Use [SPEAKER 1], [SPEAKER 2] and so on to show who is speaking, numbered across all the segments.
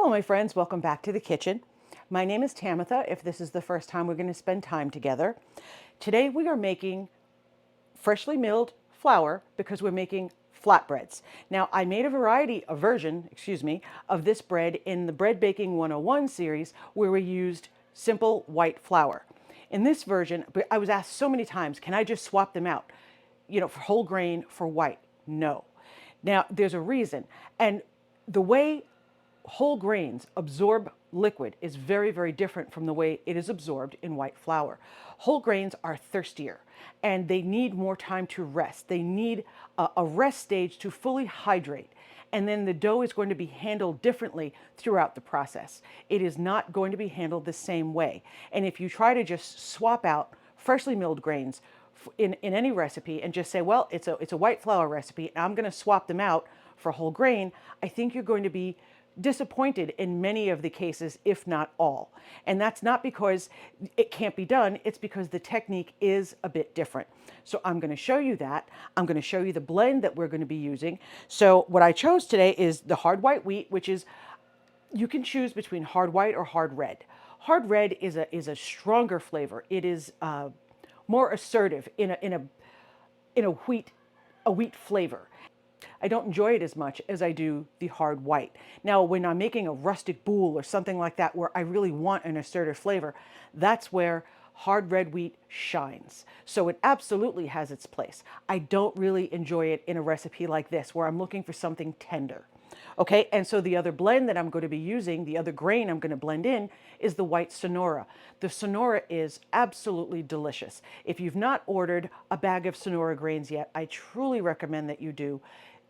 [SPEAKER 1] Hello, my friends. Welcome back to the kitchen. My name is Tamatha, if this is the first time we're going to spend time together. Today we are making freshly milled flour because we're making flatbreads. Now, I made a version of this bread in the Bread Baking 101 series where we used simple white flour. In this version, I was asked so many times, can I just swap them out? For whole grain for white? No. Now, there's a reason. And the way whole grains absorb liquid is very, very different from the way it is absorbed in white flour. Whole grains are thirstier and they need more time to rest. They need a rest stage to fully hydrate. And then the dough is going to be handled differently throughout the process. It is not going to be handled the same way. And if you try to just swap out freshly milled grains in any recipe and just say, well, it's a white flour recipe, and I'm going to swap them out for whole grain, I think you're going to be disappointed in many of the cases, if not all. And that's not because it can't be done, it's because the technique is a bit different. So I'm going to show you that. I'm going to show you the blend that we're going to be using. So what I chose today is the hard white wheat, which is, you can choose between hard white or hard red. Hard red is a stronger flavor. It is more assertive in a wheat flavor. I don't enjoy it as much as I do the hard white. Now, when I'm making a rustic boule or something like that where I really want an assertive flavor, that's where hard red wheat shines. So it absolutely has its place. I don't really enjoy it in a recipe like this where I'm looking for something tender. Okay, and so the other blend that I'm going to be using, the other grain I'm going to blend in, is the white Sonora. The Sonora is absolutely delicious. If you've not ordered a bag of Sonora grains yet, I truly recommend that you do.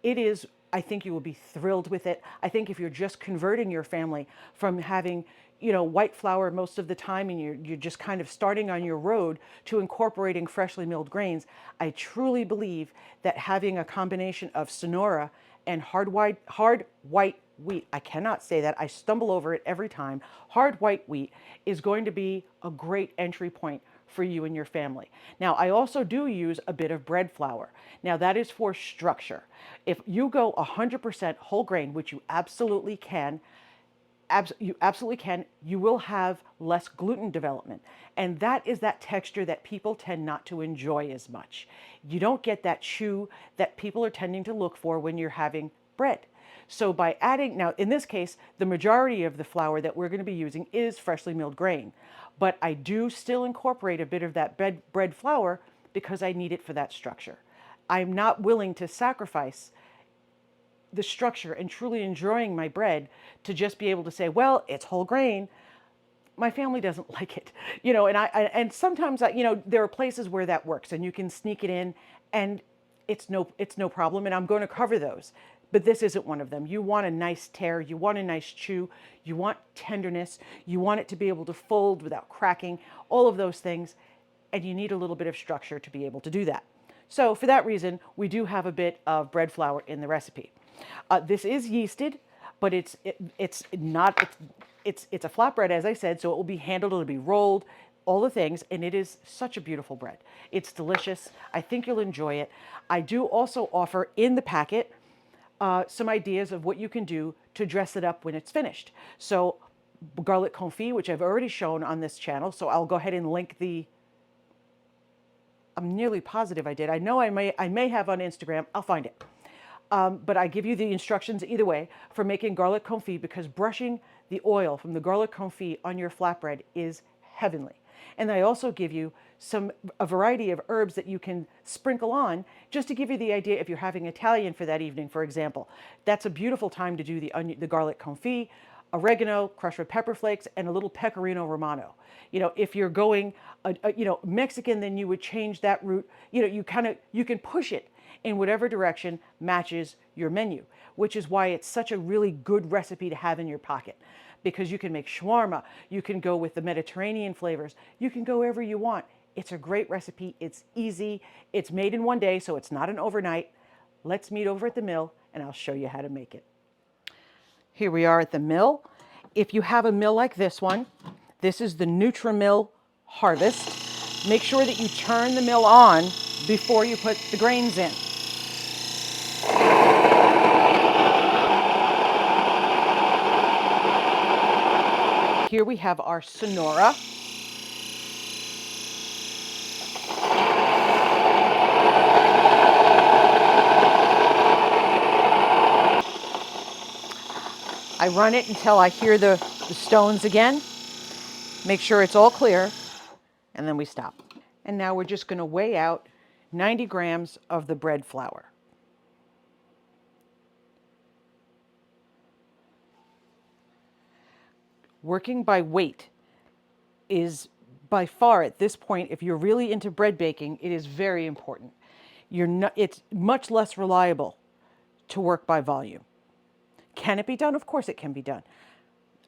[SPEAKER 1] It is, I think you will be thrilled with it. I think if you're just converting your family from having, white flour most of the time and you're just kind of starting on your road to incorporating freshly milled grains, I truly believe that having a combination of Sonora and hard white wheat, I cannot say that, I stumble over it every time, hard white wheat is going to be a great entry point for you and your family. Now, I also do use a bit of bread flour. Now, that is for structure. If you go 100% whole grain, which you absolutely can, you will have less gluten development. And that is that texture that people tend not to enjoy as much. You don't get that chew that people are tending to look for when you're having bread. So by adding, now in this case, the majority of the flour that we're going to be using is freshly milled grain. But I do still incorporate a bit of that bread flour because I need it for that structure. I'm not willing to sacrifice the structure and truly enjoying my bread to just be able to say, well, it's whole grain. My family doesn't like it, and sometimes there are places where that works and you can sneak it in and it's no problem. And I'm going to cover those, but this isn't one of them. You want a nice tear, you want a nice chew, you want tenderness, you want it to be able to fold without cracking, all of those things. And you need a little bit of structure to be able to do that. So for that reason, we do have a bit of bread flour in the recipe. This is yeasted, but it's a flatbread, as I said, so it will be handled, it'll be rolled, all the things, and it is such a beautiful bread. It's delicious. I think you'll enjoy it. I do also offer in the packet some ideas of what you can do to dress it up when it's finished. So garlic confit, which I've already shown on this channel, so I'll go ahead and link I'm nearly positive I did. I know I may have on Instagram. I'll find it. But I give you the instructions either way for making garlic confit because brushing the oil from the garlic confit on your flatbread is heavenly. And I also give you a variety of herbs that you can sprinkle on just to give you the idea if you're having Italian for that evening, for example. That's a beautiful time to do the garlic confit, oregano, crushed red pepper flakes, and a little pecorino romano. If you're going, Mexican, then you would change that route. You can push it in whatever direction matches your menu, which is why it's such a really good recipe to have in your pocket. Because you can make shawarma, you can go with the Mediterranean flavors, you can go wherever you want. It's a great recipe, it's easy, it's made in one day, so it's not an overnight. Let's meet over at the mill and I'll show you how to make it. Here we are at the mill. If you have a mill like this one, this is the Nutri-Mill Harvest. Make sure that you turn the mill on before you put the grains in. here we have our Sonora. I run it until I hear the stones again. Make sure it's all clear, and then we stop. And now we're just going to weigh out 90 grams of the bread flour. Working by weight is by far at this point, if you're really into bread baking, it is very important. It's much less reliable to work by volume. Can it be done? Of course it can be done.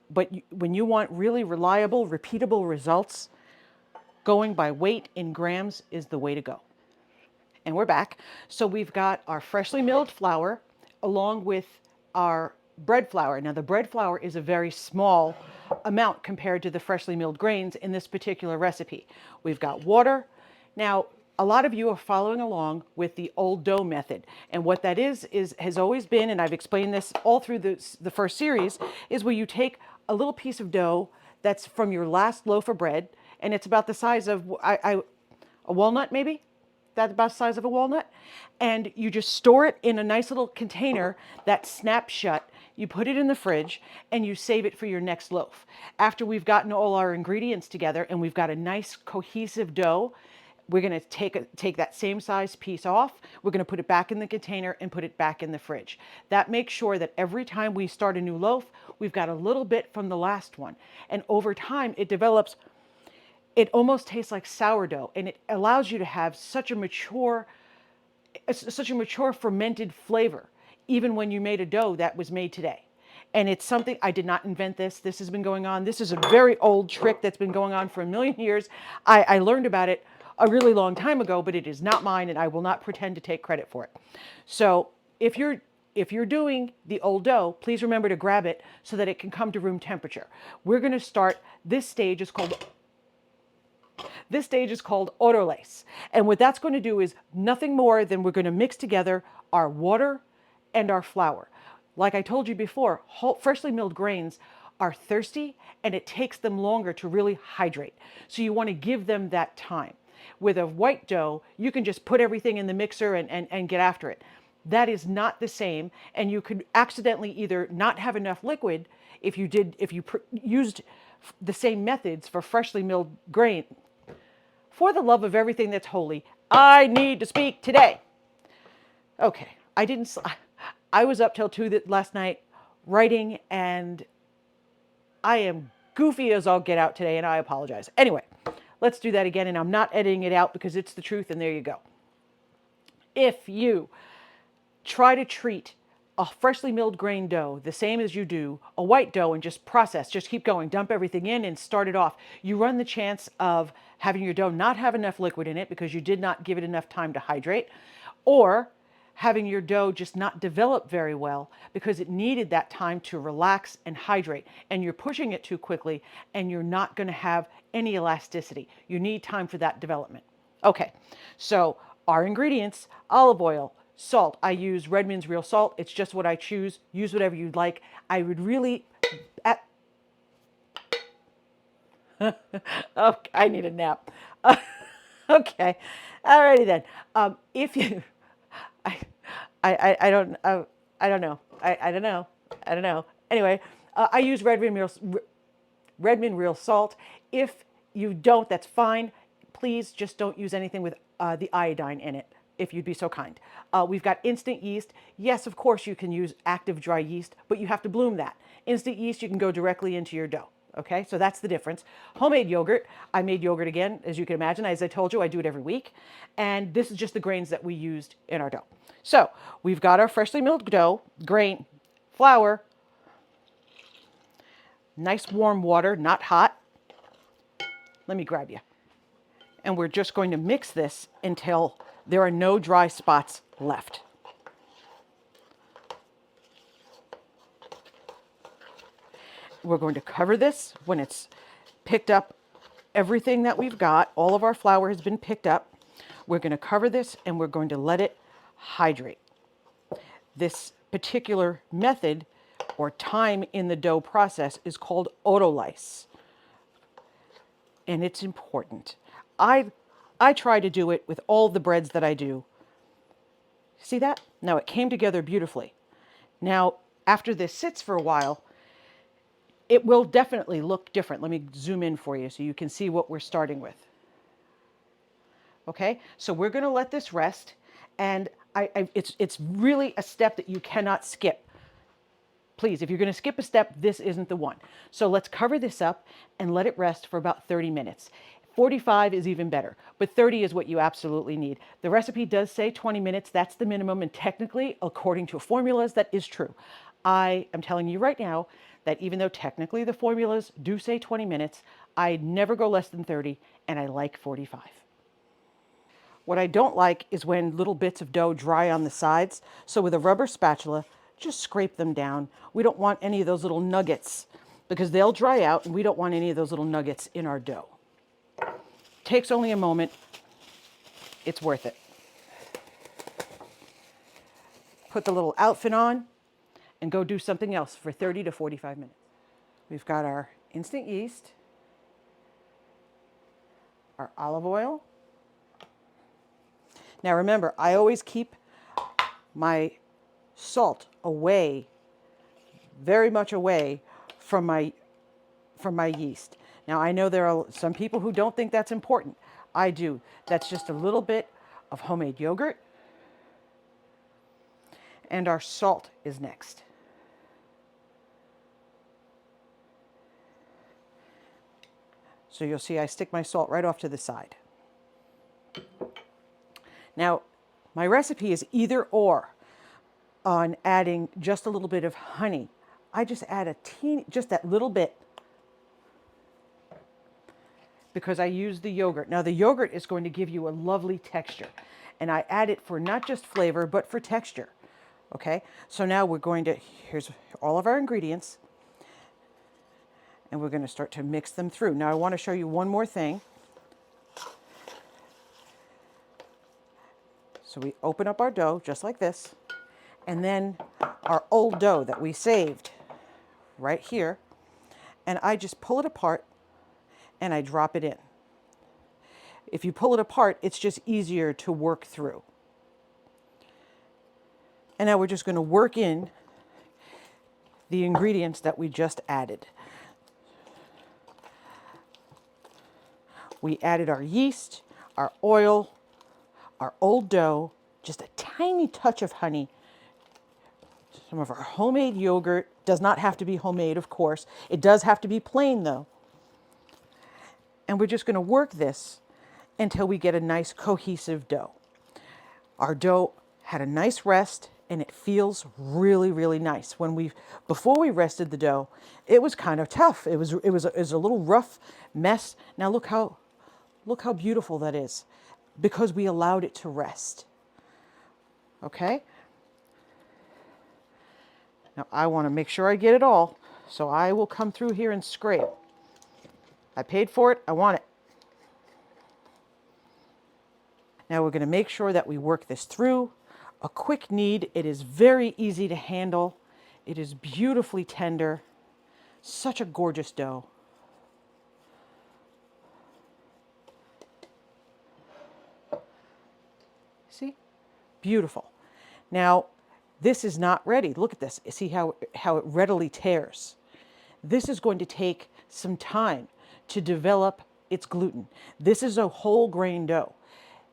[SPEAKER 1] But when you want really reliable, repeatable results, going by weight in grams is the way to go. And we're back. So we've got our freshly milled flour along with our bread flour. Now the bread flour is a very small amount compared to the freshly milled grains in this particular recipe. We've got water. Now a lot of you are following along with the old dough method. And what that has always been, and I've explained this all through the first series, is where you take a little piece of dough that's from your last loaf of bread, and it's about the size of a walnut maybe? That's about the size of a walnut. And you just store it in a nice little container that snaps shut. You put it in the fridge and you save it for your next loaf. After we've gotten all our ingredients together and we've got a nice cohesive dough, we're going to take that same size piece off. We're going to put it back in the container and put it back in the fridge. That makes sure that every time we start a new loaf, we've got a little bit from the last one. And over time, it develops. It almost tastes like sourdough, and it allows you to have such a mature fermented flavor, even when you made a dough that was made today. And it's something, I did not invent this. This has been going on. This is a very old trick that's been going on for a million years. I learned about it a really long time ago, but it is not mine, and I will not pretend to take credit for it. So if you're doing the old dough, please remember to grab it so that it can come to room temperature. We're going to start, this stage is called Autolyse. And what that's going to do is nothing more than we're going to mix together our water and our flour. Like I told you before, freshly milled grains are thirsty and it takes them longer to really hydrate. So you want to give them that time. With a white dough, you can just put everything in the mixer and get after it. That is not the same, and you could accidentally either not have enough liquid if you used the same methods for freshly milled grain. For the love of everything that's holy, I need to speak today. Okay, I was up till 2 last night writing, and I am goofy as all get out today, and I apologize. Anyway, let's do that again, and I'm not editing it out because it's the truth, and there you go. If you try to treat a freshly milled grain dough the same as you do a white dough and just keep going, dump everything in and start it off, you run the chance of having your dough not have enough liquid in it because you did not give it enough time to hydrate, or having your dough just not develop very well because it needed that time to relax and hydrate, and you're pushing it too quickly and you're not going to have any elasticity. You need time for that development. Okay, so our ingredients: olive oil, salt. I use Redmond's real salt. It's just what I choose. Use whatever you'd like. I would really... Oh, I need a nap. Okay, alrighty then. If you... I don't know. I don't know. Anyway, I use Redmond real salt. If you don't, that's fine. Please just don't use anything with the iodine in it, if you'd be so kind. We've got instant yeast. Yes, of course you can use active dry yeast, but you have to bloom that. Instant yeast, you can go directly into your dough. Okay, so that's the difference. Homemade yogurt. I made yogurt again, as you can imagine. As I told you, I do it every week. And this is just the grains that we used in our dough. So we've got our freshly milled dough, grain, flour, nice warm water, not hot. Let me grab you. And we're just going to mix this until there are no dry spots left. We're going to cover this when it's picked up. Everything that we've got, all of our flour has been picked up. We're going to cover this and we're going to let it hydrate. This particular method or time in the dough process is called Autolyse. and it's important. I try to do it with all the breads that I do. See that? Now it came together beautifully. Now, after this sits for a while, it will definitely look different. Let me zoom in for you so you can see what we're starting with. Okay, so we're going to let this rest, and it's really a step that you cannot skip. Please, if you're going to skip a step, this isn't the one. So let's cover this up and let it rest for about 30 minutes. 45 is even better, but 30 is what you absolutely need. The recipe does say 20 minutes. That's the minimum, and technically, according to formulas, that is true. I am telling you right now that even though technically the formulas do say 20 minutes, I never go less than 30, and I like 45. What I don't like is when little bits of dough dry on the sides. So with a rubber spatula, just scrape them down. We don't want any of those little nuggets because they'll dry out, and we don't want any of those little nuggets in our dough. Takes only a moment. It's worth it. Put the little outfit on and go do something else for 30 to 45 minutes. We've got our instant yeast, our olive oil. Now remember, I always keep my salt away, very much away from my yeast. Now I know there are some people who don't think that's important. I do. That's just a little bit of homemade yogurt. And our salt is next. So you'll see I stick my salt right off to the side. Now, my recipe is either or on adding just a little bit of honey. I just add just that little bit because I use the yogurt. Now, the yogurt is going to give you a lovely texture, and I add it for not just flavor, but for texture. Okay, so now we're going to, here's all of our ingredients, and we're going to start to mix them through. Now, I want to show you one more thing. So we open up our dough just like this, and then our old dough that we saved right here, and I just pull it apart and I drop it in. If you pull it apart, it's just easier to work through. And now we're just going to work in the ingredients that we just added. We added our yeast, our oil, our old dough, just a tiny touch of honey, some of our homemade yogurt. Does not have to be homemade, of course. It does have to be plain, though. And we're just going to work this until we get a nice cohesive dough. Our dough had a nice rest, and it feels really, really nice. Before we rested the dough, it was kind of tough. It was a little rough mess. Now look how beautiful that is, because we allowed it to rest. Okay? Now I want to make sure I get it all, so I will come through here and scrape. I paid for it, I want it. Now we're going to make sure that we work this through. A quick knead. It is very easy to handle. It is beautifully tender. Such a gorgeous dough. See? Beautiful. Now, this is not ready. Look at this. See how it readily tears. This is going to take some time to develop its gluten. This is a whole grain dough.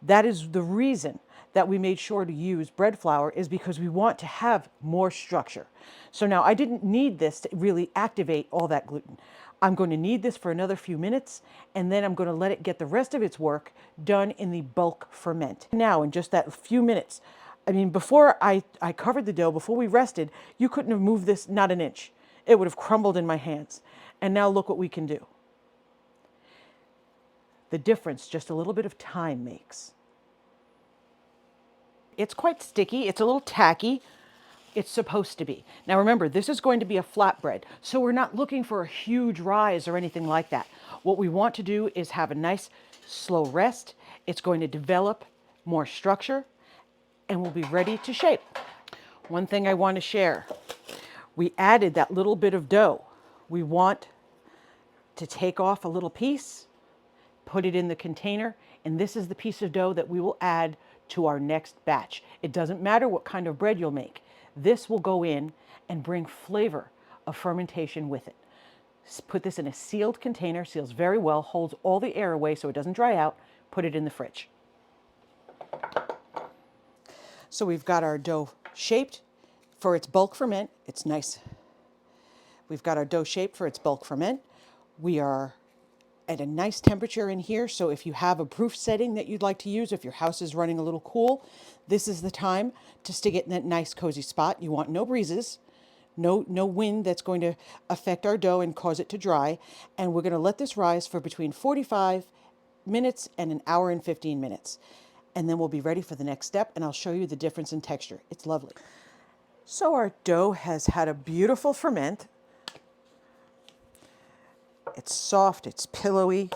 [SPEAKER 1] That is the reason that we made sure to use bread flour, is because we want to have more structure. So now I didn't need this to really activate all that gluten. I'm going to knead this for another few minutes, and then I'm going to let it get the rest of its work done in the bulk ferment. Now, in just that few minutes, I mean, before I covered the dough, before we rested, you couldn't have moved this not an inch. It would have crumbled in my hands. And now look what we can do. The difference just a little bit of time makes. It's quite sticky. It's a little tacky. It's supposed to be. Now remember, this is going to be a flatbread, so we're not looking for a huge rise or anything like that. What we want to do is have a nice slow rest. It's going to develop more structure, and we'll be ready to shape. One thing I want to share. We added that little bit of dough. We want to take off a little piece put it in the container, and this is the piece of dough that we will add to our next batch. It doesn't matter what kind of bread you'll make. This will go in and bring flavor of fermentation with it. Put this in a sealed container, seals very well, holds all the air away so it doesn't dry out. Put it in the fridge. So we've got our dough shaped for its bulk ferment. It's nice. We've got our dough shaped for its bulk ferment. We are at a nice temperature in here, so if you have a proof setting that you'd like to use, if your house is running a little cool, this is the time to stick it in that nice cozy spot. You want no breezes, no wind that's going to affect our dough and cause it to dry. And we're going to let this rise for between 45 minutes and an hour and 15 minutes. And then we'll be ready for the next step, and I'll show you the difference in texture. It's lovely. So our dough has had a beautiful ferment. It's soft, it's pillowy,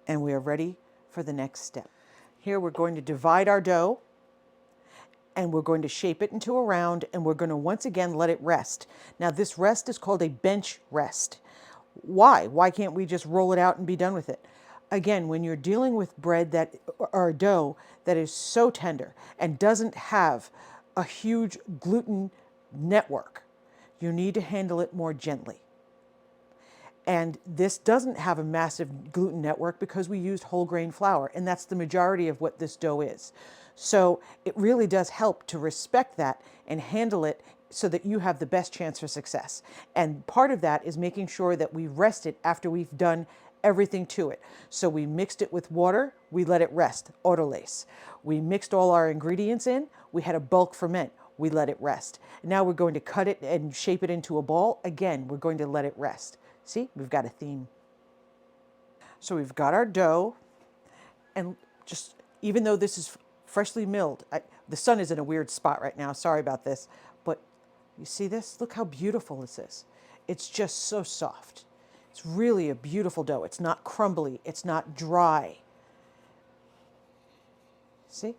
[SPEAKER 1] and we are ready for the next step. Here we're going to divide our dough, and we're going to shape it into a round, and we're going to once again let it rest. Now this rest is called a bench rest. Why? Why can't we just roll it out and be done with it? Again, when you're dealing with bread or dough that is so tender and doesn't have a huge gluten network, you need to handle it more gently. And this doesn't have a massive gluten network because we used whole grain flour, and that's the majority of what this dough is. So it really does help to respect that and handle it so that you have the best chance for success. And part of that is making sure that we rest it after we've done everything to it. So we mixed it with water, we let it rest, Autolyse. We mixed all our ingredients in, we had a bulk ferment, we let it rest. Now we're going to cut it and shape it into a ball. Again, we're going to let it rest. See, we've got a theme. So we've got our dough, and just, even though this is freshly milled, the sun is in a weird spot right now, sorry about this, but you see this? Look how beautiful this is. It's just so soft. It's really a beautiful dough. It's not crumbly, it's not dry. See?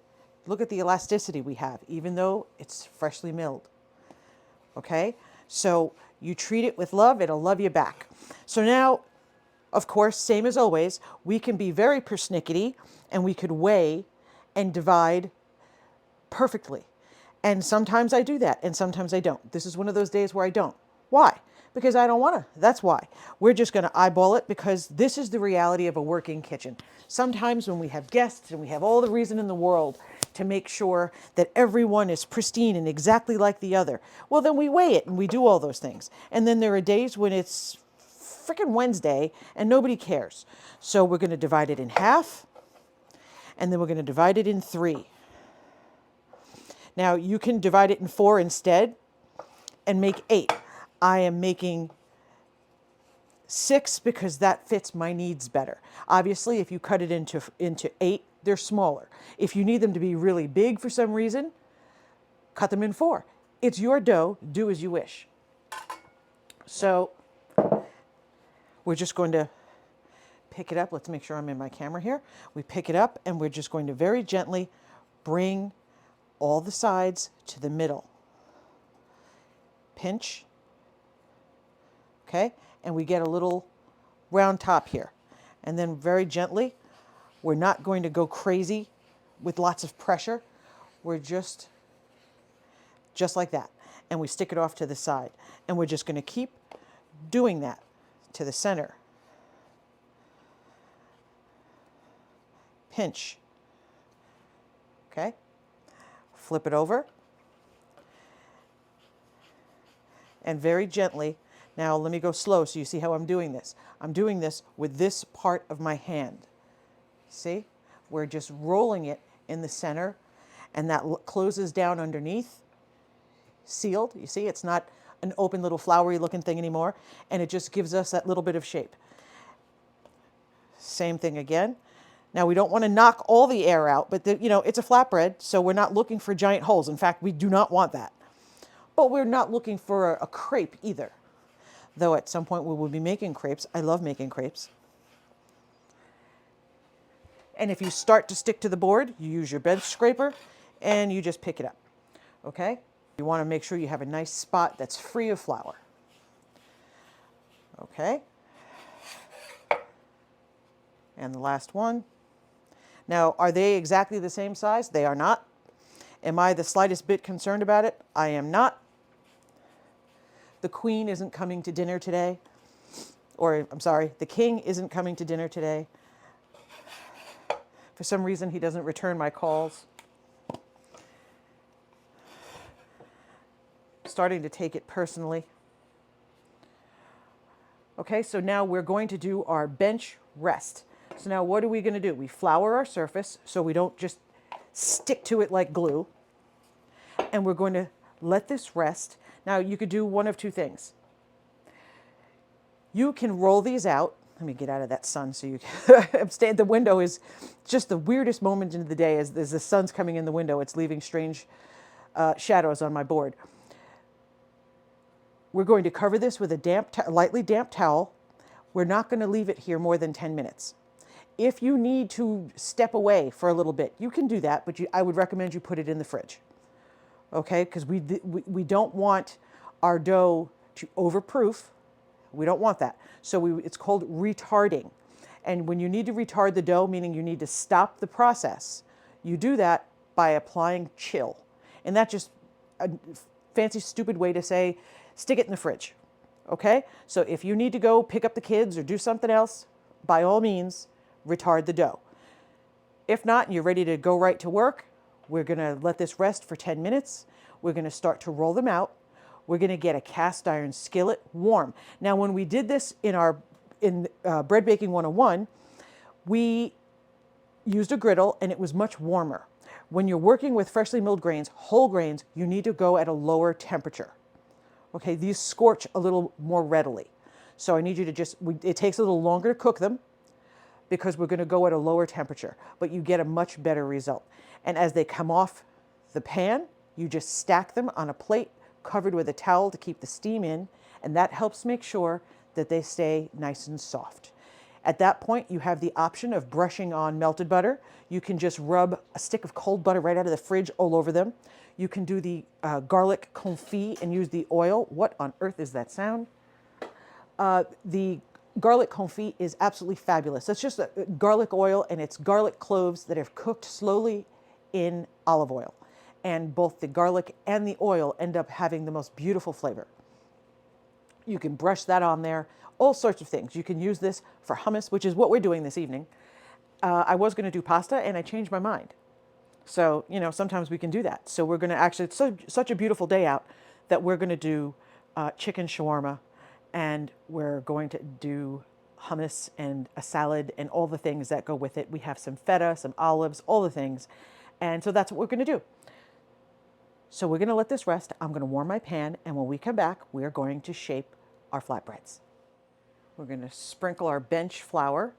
[SPEAKER 1] Look at the elasticity we have, even though it's freshly milled. Okay? So you treat it with love, it'll love you back. So now, of course, same as always, we can be very persnickety, and we could weigh and divide perfectly. And sometimes I do that, and sometimes I don't. This is one of those days where I don't. Why? Because I don't want to. That's why. We're just going to eyeball it, because this is the reality of a working kitchen. Sometimes when we have guests and we have all the reason in the world to make sure that everyone is pristine and exactly like the other, well, then we weigh it and we do all those things. And then there are days when it's frickin' Wednesday and nobody cares. So we're going to divide it in half, and then we're going to divide it in 3. Now you can divide it in 4 instead and make 8. I am making 6 because that fits my needs better. Obviously, if you cut it into 8, they're smaller. If you need them to be really big for some reason, cut them in 4. It's your dough, do as you wish. So we're just going to pick it up. Let's make sure I'm in my camera here. We pick it up, and we're just going to very gently bring all the sides to the middle. Pinch. Okay, and we get a little round top here. And then very gently, we're not going to go crazy with lots of pressure. We're just like that. And we stick it off to the side. And we're just going to keep doing that to the center. Pinch. Okay, flip it over. And very gently, now let me go slow so you see how I'm doing this. I'm doing this with this part of my hand. See? We're just rolling it in the center, and that closes down underneath, sealed. You see, it's not an open little flowery looking thing anymore, and it just gives us that little bit of shape. Same thing again. Now we don't want to knock all the air out, but it's a flatbread, so we're not looking for giant holes. In fact, we do not want that. But we're not looking for a crepe either. Though at some point we will be making crepes. I love making crepes. And if you start to stick to the board, you use your bench scraper and you just pick it up. Okay? You want to make sure you have a nice spot that's free of flour. Okay? And the last one. Now, are they exactly the same size? They are not. Am I the slightest bit concerned about it? I am not. The queen isn't coming to dinner today. Or, I'm sorry, the king isn't coming to dinner today. For some reason, he doesn't return my calls. Starting to take it personally. Okay, so now we're going to do our bench rest. So now what are we going to do? We flour our surface so we don't just stick to it like glue. And we're going to let this rest. Now you could do one of two things. You can roll these out. Let me get out of that sun so you can stay at the window. Is just the weirdest moment in the day as the sun's coming in the window. It's leaving strange shadows on my board. We're going to cover this with a lightly damp towel. We're not going to leave it here more than 10 minutes. If you need to step away for a little bit, you can do that, but I would recommend you put it in the fridge. Okay, because we don't want our dough to overproof. We don't want that. So it's called retarding. And when you need to retard the dough, meaning you need to stop the process, you do that by applying chill. And that's just a fancy, stupid way to say, stick it in the fridge. Okay? So if you need to go pick up the kids or do something else, by all means, retard the dough. If not, and you're ready to go right to work, we're going to let this rest for 10 minutes. We're going to start to roll them out. We're going to get a cast iron skillet warm. Now, when we did this in Bread Baking 101, we used a griddle and it was much warmer. When you're working with freshly milled grains, whole grains, you need to go at a lower temperature. Okay, these scorch a little more readily. So I need you to it takes a little longer to cook them because we're going to go at a lower temperature, but you get a much better result. And as they come off the pan, you just stack them on a plate covered with a towel to keep the steam in, and that helps make sure that they stay nice and soft. At that point, you have the option of brushing on melted butter. You can just rub a stick of cold butter right out of the fridge all over them. You can do the garlic confit and use the oil. What on earth is that sound? The garlic confit is absolutely fabulous. It's just garlic oil, and it's garlic cloves that are cooked slowly in olive oil. And both the garlic and the oil end up having the most beautiful flavor. You can brush that on there, all sorts of things. You can use this for hummus, which is what we're doing this evening. I was going to do pasta, and I changed my mind. So, sometimes we can do that. So we're going to actually, it's such a beautiful day out that we're going to do chicken shawarma, and we're going to do hummus and a salad and all the things that go with it. We have some feta, some olives, all the things. And so that's what we're going to do. So we're going to let this rest. I'm going to warm my pan, and when we come back, we're going to shape our flatbreads. We're going to sprinkle our bench flour.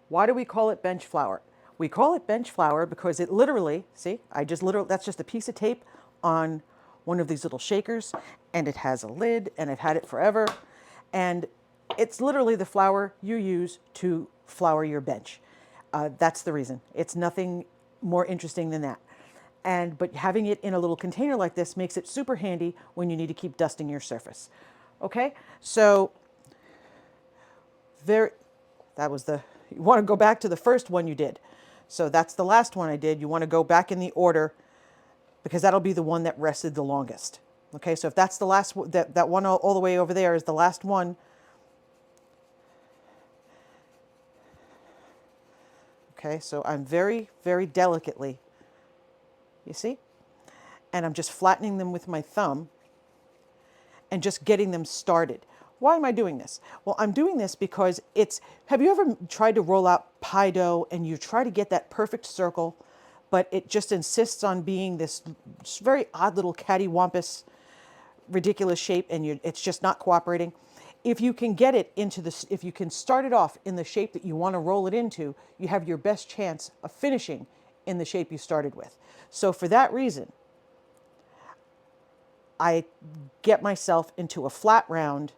[SPEAKER 1] Why do we call it bench flour? We call it bench flour because it literally, see, that's just a piece of tape on one of these little shakers, and it has a lid, and I've had it forever. And it's literally the flour you use to flour your bench. That's the reason. It's nothing more interesting than that. But having it in a little container like this makes it super handy when you need to keep dusting your surface. Okay, so you want to go back to the first one you did. So that's the last one I did. You want to go back in the order because that'll be the one that rested the longest. Okay, so if that's the last, that one all the way over there is the last one. Okay, so I'm very, very delicately, you see? And I'm just flattening them with my thumb and just getting them started. Why am I doing this? Well, I'm doing this because have you ever tried to roll out pie dough and you try to get that perfect circle, but it just insists on being this very odd little cattywampus, ridiculous shape, and it's just not cooperating? If you can get it into if you can start it off in the shape that you want to roll it into, you have your best chance of finishing in the shape you started with. So for that reason, I get myself into a flat round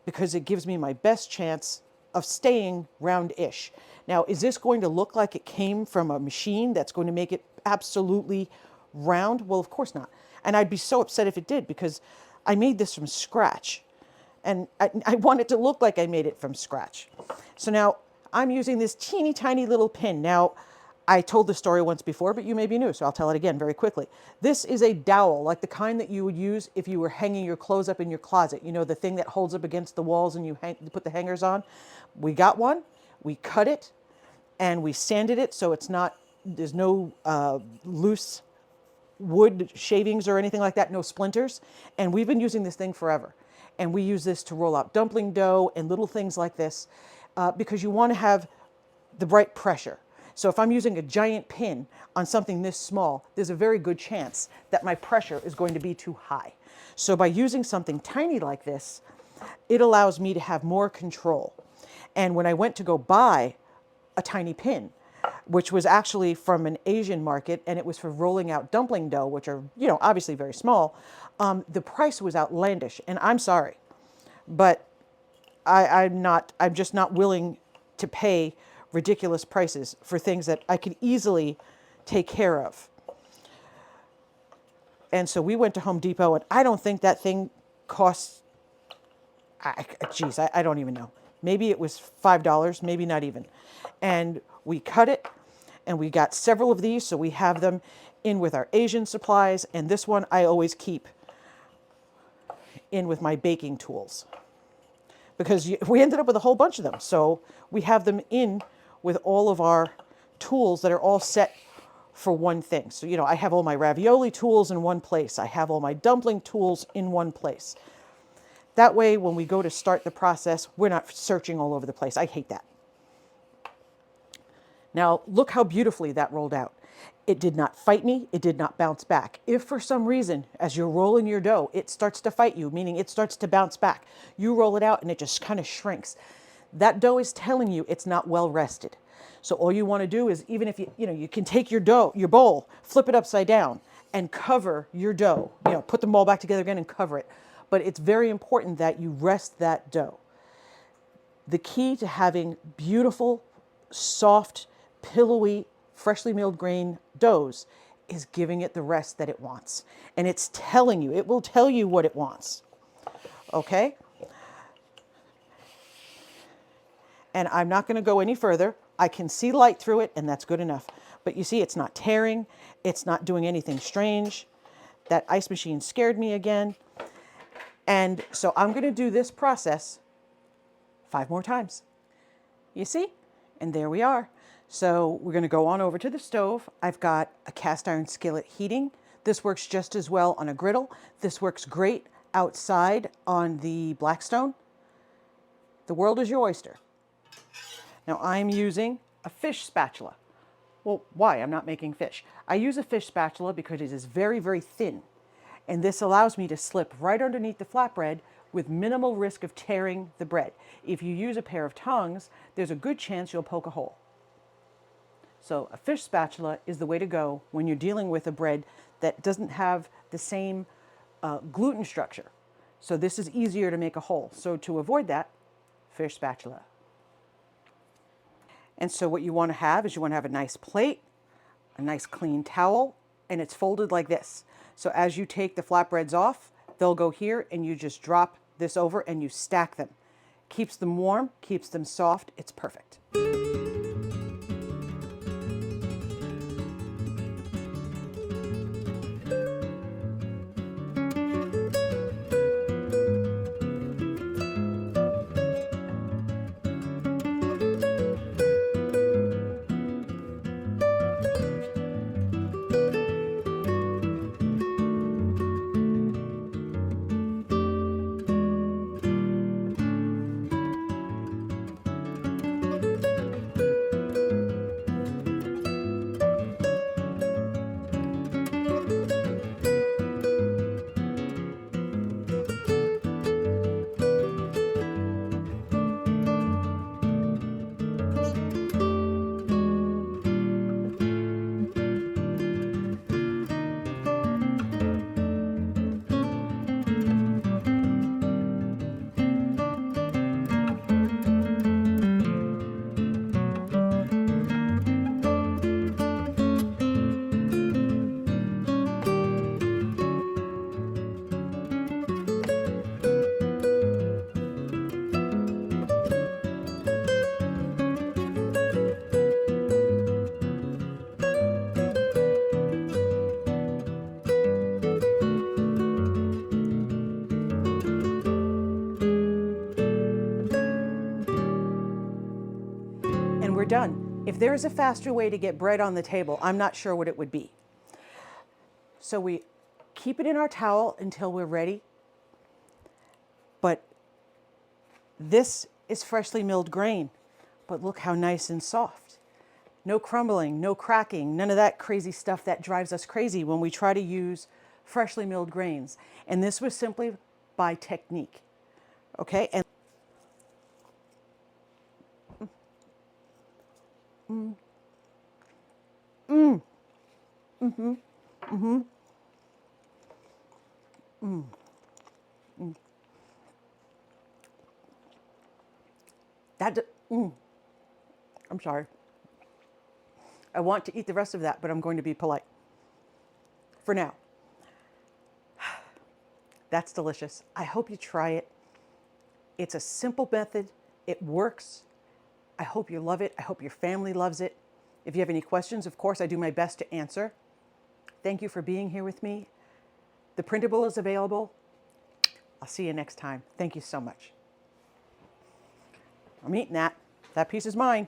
[SPEAKER 1] because it gives me my best chance of staying round-ish. Now, is this going to look like it came from a machine that's going to make it absolutely round? Well, of course not. And I'd be so upset if it did because I made this from scratch. And I want it to look like I made it from scratch. So now I'm using this teeny tiny little pin. Now, I told this story once before, but you may be new, so I'll tell it again very quickly. This is a dowel, like the kind that you would use if you were hanging your clothes up in your closet. You know, the thing that holds up against the walls and you put the hangers on. We got one, we cut it, and we sanded it so there's no loose wood shavings or anything like that, no splinters. And we've been using this thing forever. And we use this to roll out dumpling dough and little things like this because you want to have the right pressure. So if I'm using a giant pin on something this small, there's a very good chance that my pressure is going to be too high. So by using something tiny like this, it allows me to have more control. And when I went to go buy a tiny pin, which was actually from an Asian market, and it was for rolling out dumpling dough, which are, you know, obviously very small, the price was outlandish. And I'm sorry, but I'm just not willing to pay ridiculous prices for things that I could easily take care of. And so we went to Home Depot, and I don't think that thing costs, geez, I don't even know. Maybe it was $5, maybe not even. And we cut it, and we got several of these, so we have them in with our Asian supplies, and this one I always keep in with my baking tools. Because we ended up with a whole bunch of them, so we have them in with all of our tools that are all set for one thing. So, you know, I have all my ravioli tools in one place. I have all my dumpling tools in one place. That way, when we go to start the process, we're not searching all over the place. I hate that. Now, look how beautifully that rolled out. It did not fight me. It did not bounce back. If for some reason, as you're rolling your dough, it starts to fight you, meaning it starts to bounce back, you roll it out and it just kind of shrinks. That dough is telling you it's not well rested. So all you want to do is, even if you can take your bowl, flip it upside down and cover your dough, put them all back together again and cover it. But it's very important that you rest that dough. The key to having beautiful, soft, pillowy, freshly milled grain doughs is giving it the rest that it wants. And it's telling you, it will tell you what it wants. Okay? And I'm not going to go any further. I can see light through it, and that's good enough. But you see, it's not tearing. It's not doing anything strange. That ice machine scared me again. And so I'm going to do this process 5 more times. You see? And there we are. So we're going to go on over to the stove. I've got a cast iron skillet heating. This works just as well on a griddle. This works great outside on the Blackstone. The world is your oyster. Now I'm using a fish spatula. Well, why? I'm not making fish. I use a fish spatula because it is very, very thin. And this allows me to slip right underneath the flatbread with minimal risk of tearing the bread. If you use a pair of tongs, there's a good chance you'll poke a hole. So a fish spatula is the way to go when you're dealing with a bread that doesn't have the same gluten structure. So this is easier to make a hole. So to avoid that, fish spatula. And so what you want to have is you want to have a nice plate, a nice clean towel, and it's folded like this. So as you take the flatbreads off, they'll go here and you just drop this over and you stack them. Keeps them warm, keeps them soft, it's perfect. done. If there's a faster way to get bread on the table, I'm not sure what it would be. So we keep it in our towel until we're ready. But this is freshly milled grain. But look how nice and soft. No crumbling, no cracking, none of that crazy stuff that drives us crazy when we try to use freshly milled grains. And this was simply by technique. Okay? And I'm sorry. I want to eat the rest of that, but I'm going to be polite for now. That's delicious. I hope you try it. It's a simple method. It works. I hope you love it. I hope your family loves it. If you have any questions, of course, I do my best to answer. Thank you for being here with me. The printable is available. I'll see you next time. Thank you so much. I'm eating that. That piece is mine.